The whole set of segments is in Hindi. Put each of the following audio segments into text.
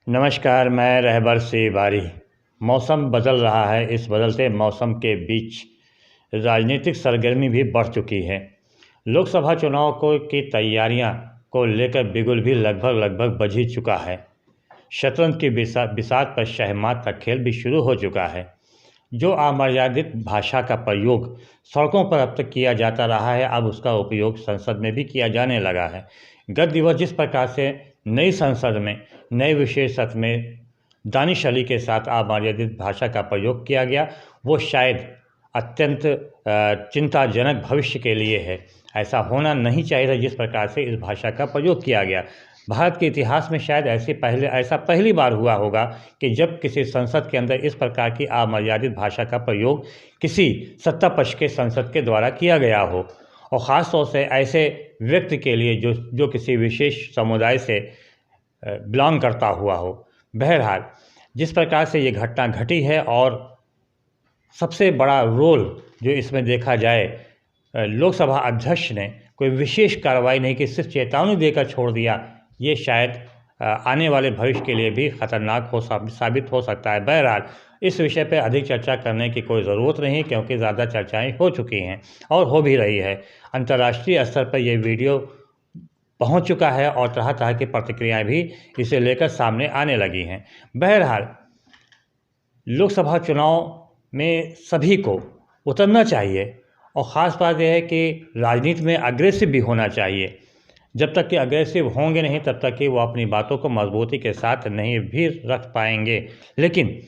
नमस्कार, मैं रहबर से बारी। मौसम बदल रहा है। इस बदलते मौसम के बीच राजनीतिक सरगर्मी भी बढ़ चुकी है। लोकसभा चुनाव की तैयारियां को लेकर बिगुल भी लगभग बज ही चुका है। शतरंज की बिसात पर शहमात का खेल भी शुरू हो चुका है। जो अमर्यादित भाषा का प्रयोग सड़कों पर अब तक किया जाता रहा है, अब उसका उपयोग संसद में भी किया जाने लगा है। गत दिवस जिस प्रकार से नई संसद में नए विषय सत्र में दानिश अली के साथ अमर्यादित भाषा का प्रयोग किया गया, वो शायद अत्यंत चिंताजनक भविष्य के लिए है। ऐसा होना नहीं चाहिए था जिस प्रकार से इस भाषा का प्रयोग किया गया। भारत के इतिहास में शायद ऐसा पहली बार हुआ होगा कि जब किसी संसद के अंदर इस प्रकार की अमर्यादित भाषा का प्रयोग किसी सत्ता पक्ष के संसद के द्वारा किया गया हो, और ख़ास तौर से ऐसे व्यक्ति के लिए जो किसी विशेष समुदाय से बिलोंग करता हुआ हो। बहरहाल, जिस प्रकार से ये घटना घटी है, और सबसे बड़ा रोल जो इसमें देखा जाए, लोकसभा अध्यक्ष ने कोई विशेष कार्रवाई नहीं की, सिर्फ चेतावनी देकर छोड़ दिया। ये शायद आने वाले भविष्य के लिए भी खतरनाक साबित हो सकता है। बहरहाल, इस विषय पर अधिक चर्चा करने की कोई ज़रूरत नहीं, क्योंकि ज़्यादा चर्चाएं हो चुकी हैं और हो भी रही है। अंतर्राष्ट्रीय स्तर पर ये वीडियो पहुंच चुका है और तरह तरह की प्रतिक्रियाएं भी इसे लेकर सामने आने लगी हैं। बहरहाल, लोकसभा चुनाव में सभी को उतरना चाहिए, और ख़ास बात यह है कि राजनीति में अग्रेसिव भी होना चाहिए। जब तक कि अग्रेसिव होंगे नहीं, तब तक कि वो अपनी बातों को मजबूती के साथ नहीं भी रख पाएंगे। लेकिन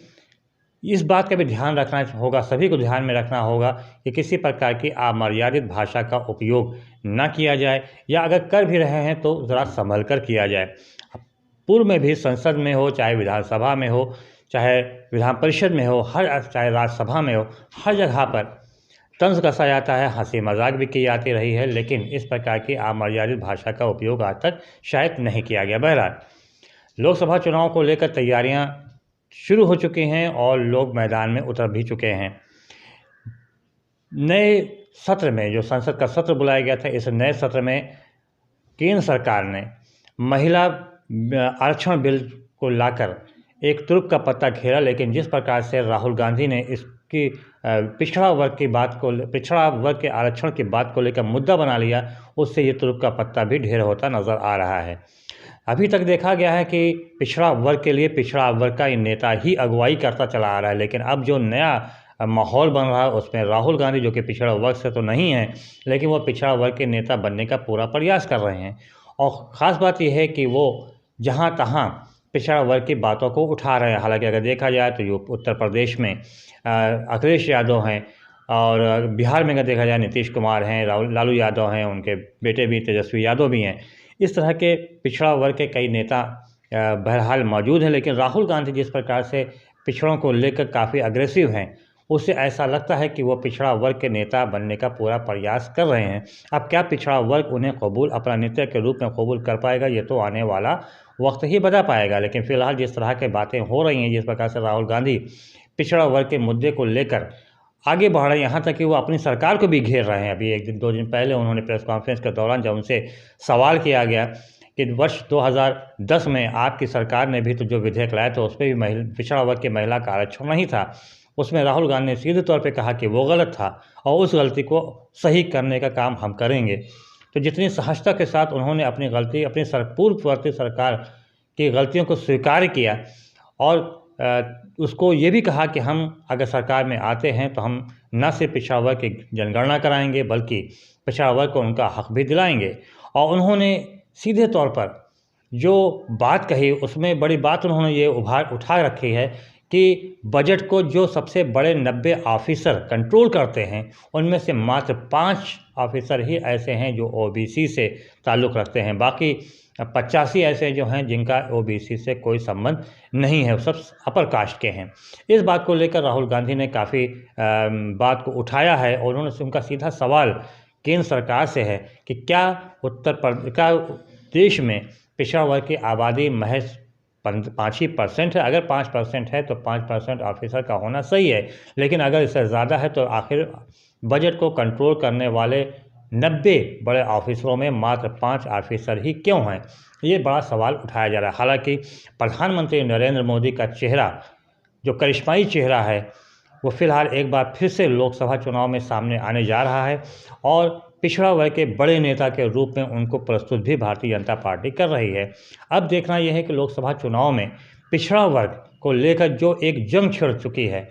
इस बात का भी ध्यान रखना होगा, सभी को ध्यान में रखना होगा कि किसी प्रकार की अमर्यादित भाषा का उपयोग ना किया जाए, या अगर कर भी रहे हैं तो ज़रा संभल कर किया जाए। पूर्व में भी संसद में हो, चाहे विधानसभा में हो, चाहे विधान परिषद में हो, चाहे राज्यसभा में हो, हर जगह पर तंज कसा जाता है, हंसी मजाक भी की जाती रही है, लेकिन इस प्रकार की अमर्यादित भाषा का उपयोग आज तक शायद नहीं किया गया। बहरहाल, लोकसभा चुनाव को लेकर तैयारियां शुरू हो चुकी हैं और लोग मैदान में उतर भी चुके हैं। नए सत्र में, जो संसद का सत्र बुलाया गया था, इस नए सत्र में केंद्र सरकार ने महिला आरक्षण बिल को लाकर एक तुर्क का पत्ता घेरा, लेकिन जिस प्रकार से राहुल गांधी ने इसकी पिछड़ा वर्ग के आरक्षण की बात को लेकर मुद्दा बना लिया, उससे ये तुर्क का पत्ता भी ढेर होता नज़र आ रहा है। अभी तक देखा गया है कि पिछड़ा वर्ग के लिए पिछड़ा वर्ग का नेता ही अगुवाई करता चला आ रहा है, लेकिन अब जो नया माहौल बन रहा है उसमें राहुल गांधी, जो कि पिछड़ा वर्ग से तो नहीं है, लेकिन वो पिछड़ा वर्ग के नेता बनने का पूरा प्रयास कर रहे हैं। और ख़ास बात यह है कि वो जहाँ तहाँ पिछड़ा वर्ग की बातों को उठा रहे हैं। हालांकि अगर देखा जाए तो ये उत्तर प्रदेश में अखिलेश यादव हैं, और बिहार में अगर देखा जाए नीतीश कुमार हैं, लालू यादव हैं, उनके बेटे भी तेजस्वी यादव भी हैं। इस तरह के पिछड़ा वर्ग के कई नेता बहरहाल मौजूद हैं, लेकिन राहुल गांधी जिस प्रकार से पिछड़ों को लेकर काफ़ी अग्रेसिव हैं, उससे ऐसा लगता है कि वो पिछड़ा वर्ग के नेता बनने का पूरा प्रयास कर रहे हैं। अब क्या पिछड़ा वर्ग उन्हें अपना नेता के रूप में कबूल कर पाएगा, ये तो आने वाला वक्त ही बता पाएगा। लेकिन फिलहाल जिस तरह की बातें हो रही हैं, जिस प्रकार से राहुल गांधी पिछड़ा वर्ग के मुद्दे को लेकर आगे बढ़ रहे हैं, यहाँ तक कि वो अपनी सरकार को भी घेर रहे हैं। अभी दो दिन पहले उन्होंने प्रेस कॉन्फ्रेंस के दौरान जब उनसे सवाल किया गया कि वर्ष 2010 में आपकी सरकार ने भी तो जो विधेयक लाया था, उसमें भी पिछड़ा वर्ग की महिला का आरक्षण नहीं था, उसमें राहुल गांधी ने सीधे तौर पे कहा कि वो गलत था और उस गलती को सही करने का काम हम करेंगे। तो जितनी सहजता के साथ उन्होंने अपनी पूर्ववर्ती सरकार की गलतियों को स्वीकार किया, और उसको ये भी कहा कि हम अगर सरकार में आते हैं तो हम न सिर्फ पिछड़ा वर्ग की जनगणना कराएंगे, बल्कि पिछड़ा वर्ग को उनका हक भी दिलाएंगे। और उन्होंने सीधे तौर पर जो बात कही, उसमें बड़ी बात उन्होंने ये उठा रखी है कि बजट को जो सबसे बड़े 90 ऑफिसर कंट्रोल करते हैं, उनमें से मात्र 5 ऑफिसर ही ऐसे हैं जो ओबीसी से ताल्लुक़ रखते हैं। बाकी 85 ऐसे जो हैं जिनका ओबीसी से कोई संबंध नहीं है, सब अपर कास्ट के हैं। इस बात को लेकर राहुल गांधी ने काफ़ी बात को उठाया है, और उन्होंने उनका सीधा सवाल केंद्र सरकार से है कि क्या देश में पिछड़ा वर्ग की आबादी महज 5% है? अगर 5% है तो 5% ऑफिसर का होना सही है, लेकिन अगर इससे ज़्यादा है तो आखिर बजट को कंट्रोल करने वाले 90 बड़े ऑफिसरों में मात्र 5 ऑफिसर ही क्यों हैं? ये बड़ा सवाल उठाया जा रहा है। हालांकि प्रधानमंत्री नरेंद्र मोदी का चेहरा, जो करिश्माई चेहरा है, वो फिलहाल एक बार फिर से लोकसभा चुनाव में सामने आने जा रहा है और पिछड़ा वर्ग के बड़े नेता के रूप में उनको प्रस्तुत भी भारतीय जनता पार्टी कर रही है। अब देखना यह है कि लोकसभा चुनाव में पिछड़ा वर्ग को लेकर जो एक जंग छिड़ चुकी है,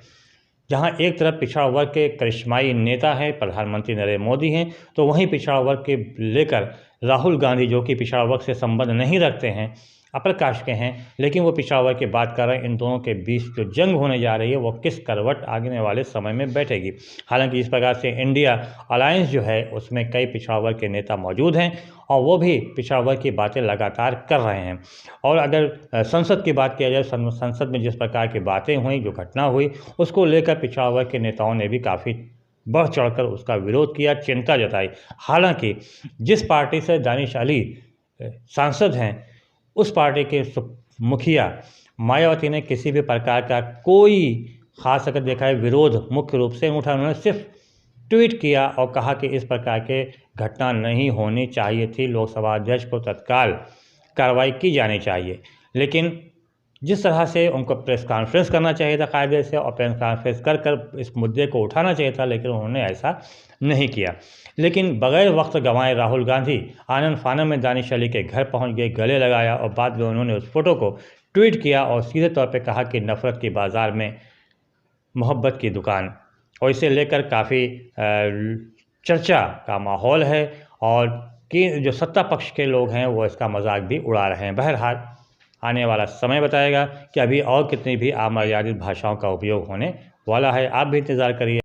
जहां एक तरफ पिछड़ा वर्ग के करिश्माई नेता हैं, प्रधानमंत्री नरेंद्र मोदी हैं, तो वहीं पिछड़ा वर्ग के लेकर राहुल गांधी, जो कि पिछड़ा वर्ग से संबंध नहीं रखते हैं, अप्रकाश के हैं, लेकिन वो पिछड़ा वर्ग की बात कर रहे हैं। इन दोनों के बीच जो जंग होने जा रही है वो किस करवट आने वाले समय में बैठेगी। हालांकि इस प्रकार से इंडिया अलायंस जो है उसमें कई पिछड़ा वर्ग के नेता मौजूद हैं और वो भी पिछड़ा वर्ग की बातें लगातार कर रहे हैं। और अगर संसद की बात किया जाए, संसद में जिस प्रकार की बातें हुई, जो घटना हुई, उसको लेकर पिछड़ा वर्ग के नेताओं ने भी काफ़ी बढ़ चढ़कर उसका विरोध किया, चिंता जताई। हालांकि जिस पार्टी से दानिश अली सांसद हैं, उस पार्टी के मुखिया मायावती ने किसी भी प्रकार का कोई खास अगर देखा है विरोध मुख्य रूप से उठा। उन्होंने सिर्फ ट्वीट किया और कहा कि इस प्रकार के घटना नहीं होनी चाहिए थी, लोकसभा अध्यक्ष को तत्काल कार्रवाई की जानी चाहिए। लेकिन जिस तरह से उनको प्रेस कॉन्फ्रेंस करना चाहिए था कायदे से और प्रेस कॉन्फ्रेंस कर कर इस मुद्दे को उठाना चाहिए था, लेकिन उन्होंने ऐसा नहीं किया। लेकिन बगैर वक्त गंवाए राहुल गांधी आनन फानन में दानिश अली के घर पहुंच गए, गले लगाया और बाद में उन्होंने उस फोटो को ट्वीट किया और सीधे तौर पे कहा कि नफ़रत की बाज़ार में मोहब्बत की दुकान, और इसे लेकर काफ़ी चर्चा का माहौल है और कि जो सत्ता पक्ष के लोग हैं वो इसका मजाक भी उड़ा रहे हैं। बहरहाल आने वाला समय बताएगा कि अभी और कितनी भी अमर्यादित भाषाओं का उपयोग होने वाला है। आप भी इंतज़ार करिए।